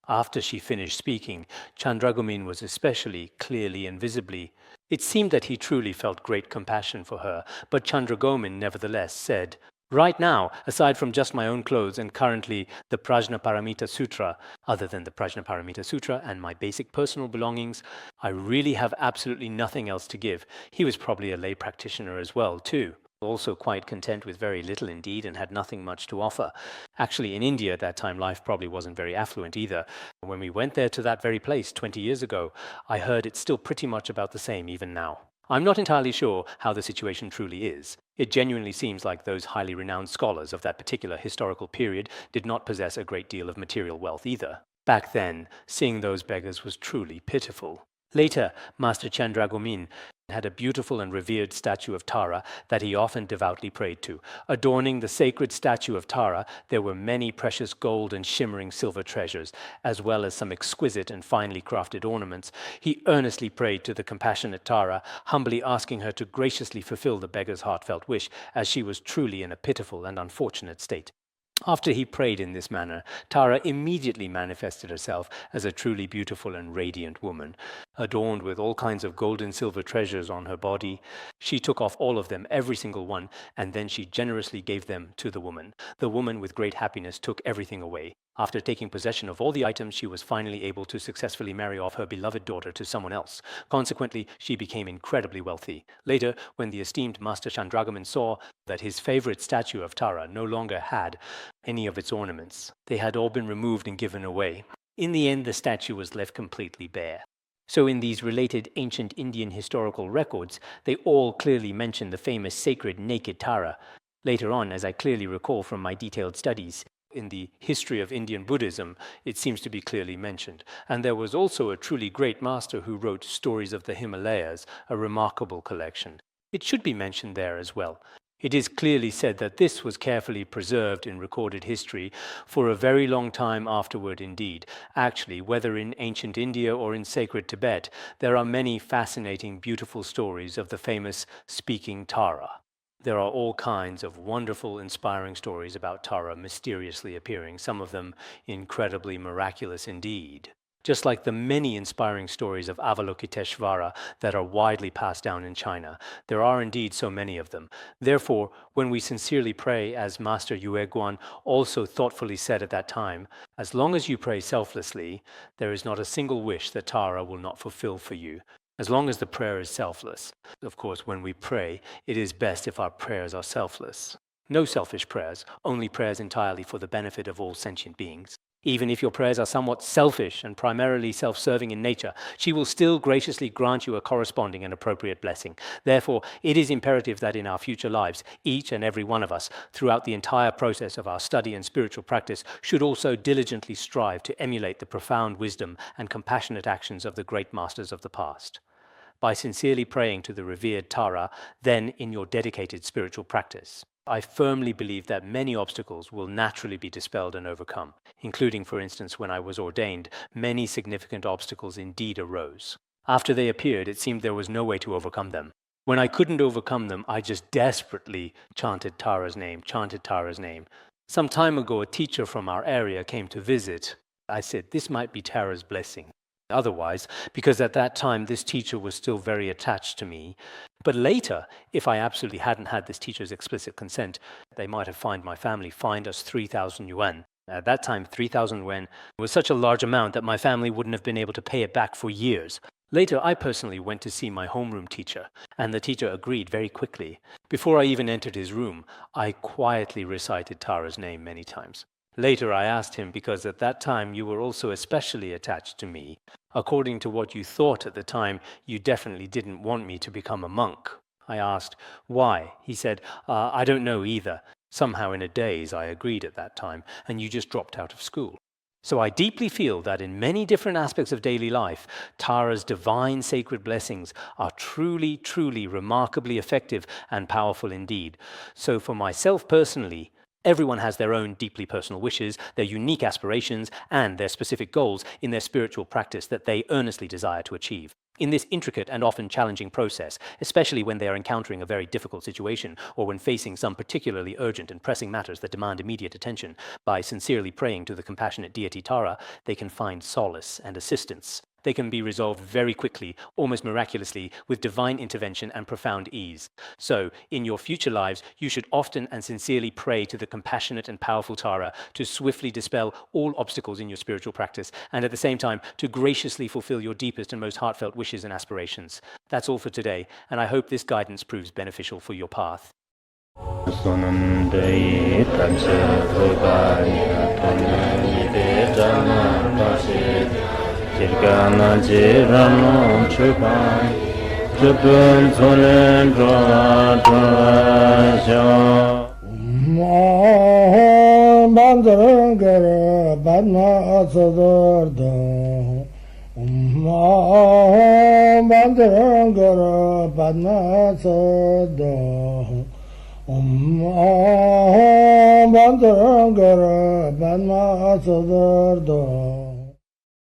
After she finished speaking, Chandragomin was especially clearly and visibly. It seemed that he truly felt great compassion for her, but Chandragomin nevertheless said, "Right now, aside from just my own clothes and currently the Prajnaparamita Sutra, other than the Prajnaparamita Sutra and my basic personal belongings, I really have absolutely nothing else to give." He was probably a lay practitioner as well, too, also quite content with very little indeed and had nothing much to offer. Actually, in India at that time, life probably wasn't very affluent either. When we went there to that very place 20 years ago, I heard it's still pretty much about the same even now. I'm not entirely sure how the situation truly is. It genuinely seems like those highly renowned scholars of that particular historical period did not possess a great deal of material wealth either. Back then, seeing those beggars was truly pitiful. Later, Master Chandragomin had a beautiful and revered statue of Tara that he often devoutly prayed to. Adorning the sacred statue of Tara, there were many precious gold and shimmering silver treasures, as well as some exquisite and finely crafted ornaments. He earnestly prayed to the compassionate Tara, humbly asking her to graciously fulfill the beggar's heartfelt wish, as she was truly in a pitiful and unfortunate state. After he prayed in this manner, Tara immediately manifested herself as a truly beautiful and radiant woman. adorned with all kinds of gold and silver treasures on her body. She took off all of them, every single one, and then she generously gave them to the woman. The woman, with great happiness, took everything away. After taking possession of all the items, she was finally able to successfully marry off her beloved daughter to someone else. Consequently, she became incredibly wealthy. Later, when the esteemed Master Chandragaman saw that his favorite statue of Tara no longer had any of its ornaments, they had all been removed and given away. In the end, the statue was left completely bare. So in these related ancient Indian historical records, they all clearly mention the famous sacred naked Tara. Later on, as I clearly recall from my detailed studies, in the history of Indian Buddhism, it seems to be clearly mentioned. And there was also a truly great master who wrote Stories of the Himalayas, a remarkable collection. It should be mentioned there as well. It is clearly said that this was carefully preserved in recorded history for a very long time afterward indeed. Actually, whether in ancient India or in sacred Tibet, there are many fascinating, beautiful stories of the famous speaking Tara. There are all kinds of wonderful, inspiring stories about Tara mysteriously appearing, some of them incredibly miraculous indeed. Just like the many inspiring stories of Avalokiteshvara that are widely passed down in China, there are indeed so many of them. Therefore, when we sincerely pray, as Master Yue Guan also thoughtfully said at that time, as long as you pray selflessly, there is not a single wish that Tara will not fulfill for you, as long as the prayer is selfless. Of course, when we pray, it is best if our prayers are selfless. No selfish prayers, only prayers entirely for the benefit of all sentient beings. Even if your prayers are somewhat selfish and primarily self-serving in nature, she will still graciously grant you a corresponding and appropriate blessing. Therefore, it is imperative that in our future lives, each and every one of us, throughout the entire process of our study and spiritual practice, should also diligently strive to emulate the profound wisdom and compassionate actions of the great masters of the past. By sincerely praying to the revered Tara, then in your dedicated spiritual practice, I firmly believe that many obstacles will naturally be dispelled and overcome, including, for instance, when I was ordained, many significant obstacles indeed arose. After they appeared, it seemed there was no way to overcome them. When I couldn't overcome them, I just desperately chanted Tara's name. Some time ago, a teacher from our area came to visit. I said, this might be Tara's blessing. Otherwise, because at that time this teacher was still very attached to me. But later, if I absolutely hadn't had this teacher's explicit consent, they might have fined my family, fined us 3,000 yuan. At that time, 3,000 yuan was such a large amount that my family wouldn't have been able to pay it back for years. Later, I personally went to see my homeroom teacher, and the teacher agreed very quickly. Before I even entered his room, I quietly recited Tara's name many times. Later, I asked him, because at that time you were also especially attached to me. According to what you thought at the time, you definitely didn't want me to become a monk. I asked, why? He said, I don't know either. Somehow in a daze I agreed at that time, and you just dropped out of school. So I deeply feel that in many different aspects of daily life, Tara's divine sacred blessings are truly, truly remarkably effective and powerful indeed. So for myself personally, everyone has their own deeply personal wishes, their unique aspirations, and their specific goals in their spiritual practice that they earnestly desire to achieve. In this intricate and often challenging process, especially when they are encountering a very difficult situation or when facing some particularly urgent and pressing matters that demand immediate attention, by sincerely praying to the compassionate deity Tara, they can find solace and assistance. They can be resolved very quickly, almost miraculously, with divine intervention and profound ease. So, in your future lives, you should often and sincerely pray to the compassionate and powerful Tara to swiftly dispel all obstacles in your spiritual practice, and at the same time, to graciously fulfill your deepest and most heartfelt wishes and aspirations. That's all for today, and I hope this guidance proves beneficial for your path. Kirgana jirano chupan chupun solen draja Bandangara badna sadarda Bandangara badna sada Bandangara badna sadarda